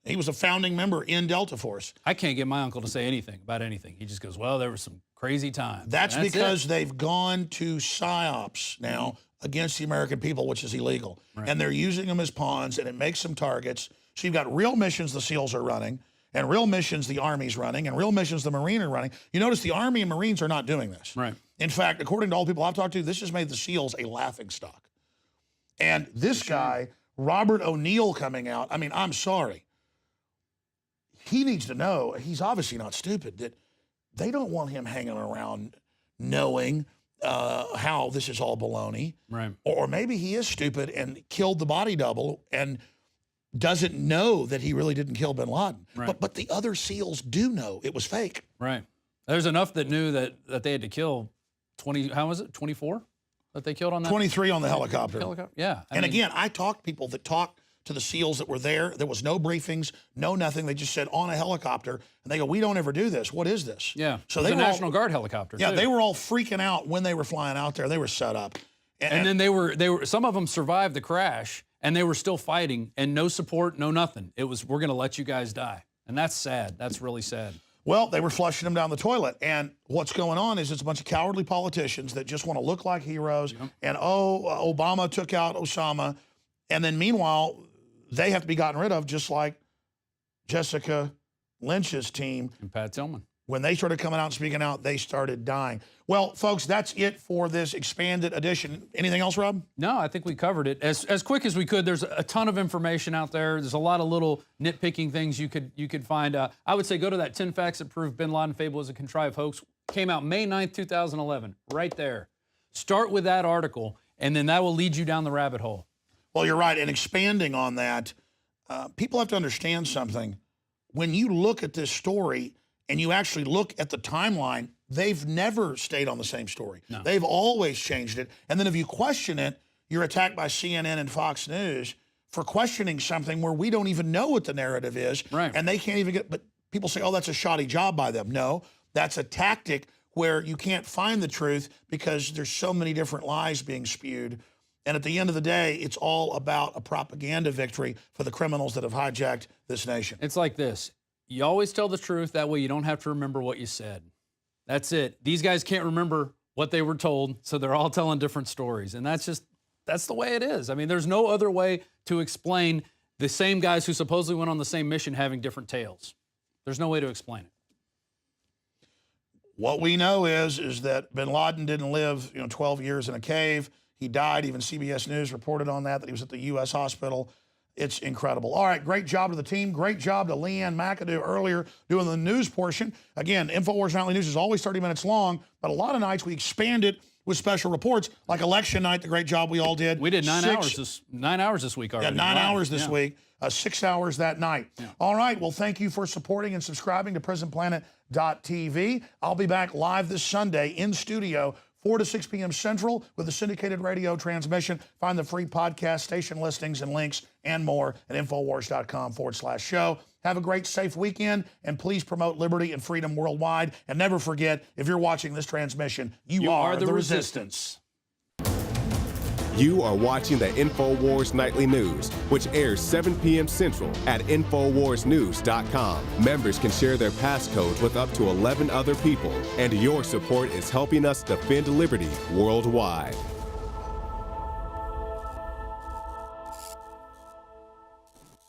He was a founding member in Delta Force. I can't get my uncle to say anything about anything. He just goes, well, there was some crazy times. That's because they've gone to PSYOPs now against the American people, which is illegal. Right. And they're using them as pawns, and it makes them targets. So you've got real missions the SEALs are running, and real missions the Army's running, and real missions the Marine are running. You notice the Army and Marines are not doing this. Right. In fact, according to all the people I've talked to, this has made the SEALs a laughingstock. And this guy, Robert O'Neill, coming out, I mean, I'm sorry. He needs to know, he's obviously not stupid, that they don't want him hanging around knowing how this is all baloney. Right. Or maybe he is stupid and killed the body double and doesn't know that he really didn't kill bin Laden. Right. But the other SEALs do know it was fake. Right. There's enough that knew that they had to kill 20, how was it, 24 that they killed on that? 23 on the helicopter. Yeah. I mean, again, I talked to people that talked to the SEALs that were there. There was no briefings, no nothing. They just said on a helicopter, and they go, we don't ever do this. What is this? Yeah. So they they were were National Guard helicopter. Yeah, too. they were all freaking out when they were flying out there. They were set up. And then they were some of them survived the crash, and they were still fighting, and no support, no nothing. It was, we're going to let you guys die. And that's sad. That's really sad. Well, they were flushing them down the toilet. And what's going on is it's a bunch of cowardly politicians that just want to look like heroes. Yep. And, Obama took out Osama. And then meanwhile, they have to be gotten rid of, just like Jessica Lynch's team. And Pat Tillman. When they started coming out and speaking out, they started dying. Well, folks, that's it for this expanded edition. Anything else, Rob? No, I think we covered it as quick as we could. There's a ton of information out there. There's a lot of little nitpicking things you could find. I would say go to that 10 Facts That Prove Bin Laden Fable is a Contrived Hoax. Came out May 9th, 2011. Right there. Start with that article, and then that will lead you down the rabbit hole. Well, you're right. And expanding on that, people have to understand something. When you look at this story and you actually look at the timeline, they've never stayed on the same story. No. They've always changed it. And then if you question it, you're attacked by CNN and Fox News for questioning something where we don't even know what the narrative is. Right. And they can't even get, but people say, oh, that's a shoddy job by them. No, that's a tactic where you can't find the truth because there's so many different lies being spewed. And at the end of the day, it's all about a propaganda victory for the criminals that have hijacked this nation. It's like this. You always tell the truth. That way you don't have to remember what you said. That's it. These guys can't remember what they were told, so they're all telling different stories. And that's the way it is. I mean, there's no other way to explain the same guys who supposedly went on the same mission having different tales. There's no way to explain it. What we know is that bin Laden didn't live 12 years in a cave. He died. Even CBS News reported on that he was at the U.S. hospital. It's incredible. All right, great job to the team. Great job to Leanne McAdoo earlier doing the news portion. Again, InfoWars Nightly News is always 30 minutes long, but a lot of nights we expand it with special reports, like election night, the great job we all did. We did 9 hours this week already. Yeah, 9 hours this week, 6 hours that night. Yeah. All right, well, thank you for supporting and subscribing to PrisonPlanet.tv. I'll be back live this Sunday in studio, 4 to 6 p.m. Central with a syndicated radio transmission. Find the free podcast, station listings, and links and more at InfoWars.com/show. Have a great, safe weekend, and please promote liberty and freedom worldwide. And never forget, if you're watching this transmission, you are the resistance. You are watching the InfoWars Nightly News, which airs 7 p.m. Central at InfoWarsNews.com. Members can share their passcodes with up to 11 other people, and your support is helping us defend liberty worldwide.